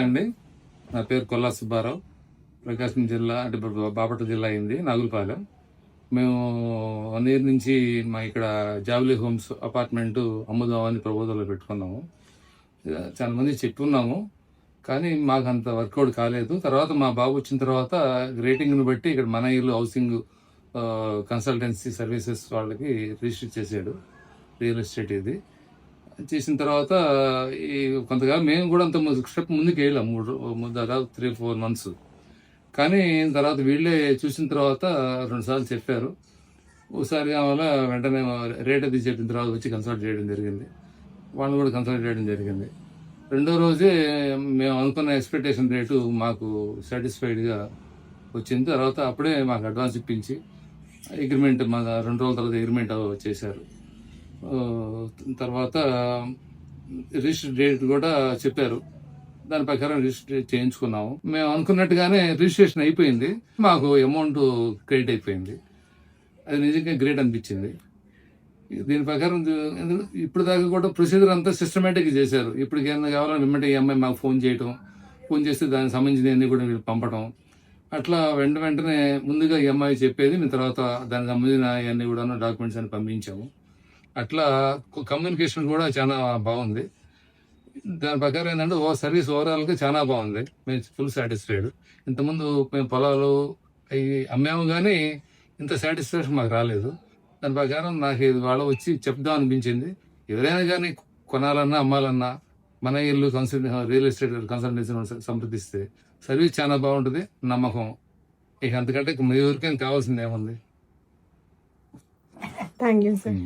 అండి, నా పేరు కొల్లా సుబ్బారావు. ప్రకాశం జిల్లా అంటే బాపట్ల జిల్లా అయింది, నాగులపాలెం. మేము 1 year నుంచి మా ఇక్కడ జావ్లీ హోమ్స్ అపార్ట్మెంట్ అమ్ముదామని ప్రపోజల్లో పెట్టుకున్నాము. చాలా మంది చెప్పున్నాము, కానీ మాకు అంత వర్కౌట్ కాలేదు. తర్వాత మా బాబు వచ్చిన తర్వాత రేటింగ్ని బట్టి ఇక్కడ మన ఇల్లు హౌసింగ్ కన్సల్టెన్సీ సర్వీసెస్ వాళ్ళకి రిజిస్టర్ చేశాడు. రియల్ ఎస్టేట్ ఇది చేసిన తర్వాత ఈ కొంతకాలం మేము కూడా అంత స్టెప్ ముందుకు వెళ్ళాం, దాదాపు 3-4 months. కానీ తర్వాత వీళ్ళే చూసిన తర్వాత 2 సార్లు చెప్పారు. ఒకసారి కావాలా వెంటనే రేట్ అది చెప్పిన తర్వాత వచ్చి కన్సల్ట్ చేయడం జరిగింది. వాళ్ళు కూడా కన్సల్ట్ చేయడం జరిగింది. రెండో రోజే మేము అనుకున్న ఎక్స్పెక్టేషన్ రేటు మాకు సాటిస్ఫైడ్గా వచ్చింది. తర్వాత అప్పుడే మాకు అడ్వాన్స్ ఇప్పించి అగ్రిమెంట్ మా 2 రోజుల తర్వాత అగ్రిమెంట్ చేశారు. తర్వాత రిజిస్టర్ డేట్ కూడా చెప్పారు, దాని ప్రకారం రిజిస్టర్ చేయించుకున్నాము. మేము అనుకున్నట్టుగానే రిజిస్ట్రేషన్ అయిపోయింది, మాకు అమౌంట్ క్రెడిట్ అయిపోయింది. అది నిజంగా గ్రేట్ అనిపించింది. దీని ప్రకారం ఇప్పుడు దాకా కూడా ప్రొసీజర్ అంతా సిస్టమేటిక్గా చేశారు. ఇప్పుడు ఏమైనా కావాలని వెంటనే EMI మాకు ఫోన్ చేస్తే దానికి సంబంధించిన అన్ని కూడా వీళ్ళు పంపడం, అట్లా వెంటనే ముందుగా EMI చెప్పేది, మేము తర్వాత దానికి సంబంధించిన అన్ని కూడా డాక్యుమెంట్స్ అని పంపించాము. అట్లా కమ్యూనికేషన్ కూడా చాలా బాగుంది. దాని ప్రకారం ఏంటంటే సర్వీస్ ఓవరాల్గా చాలా బాగుంది. మేము ఫుల్ సాటిస్ఫైడ్. ఇంతకుముందు మేము పొలాలు అవి అమ్మాము, కానీ ఇంత సాటిస్ఫాక్షన్ మాకు రాలేదు. దాని ప్రకారం నాకు ఇది వాళ్ళ వచ్చి చెప్దాం అనిపించింది. ఎవరైనా కానీ కొనాలన్నా అమ్మాలన్నా మన ఇల్లు రియల్ ఎస్టేట్ కన్సల్టెన్సీ సంప్రదిస్తే సర్వీస్ చాలా బాగుంటుంది, నమ్మకం. ఇక అంతకంటే మీ ఊరికేం కావాల్సింది ఏముంది. Thank you sir.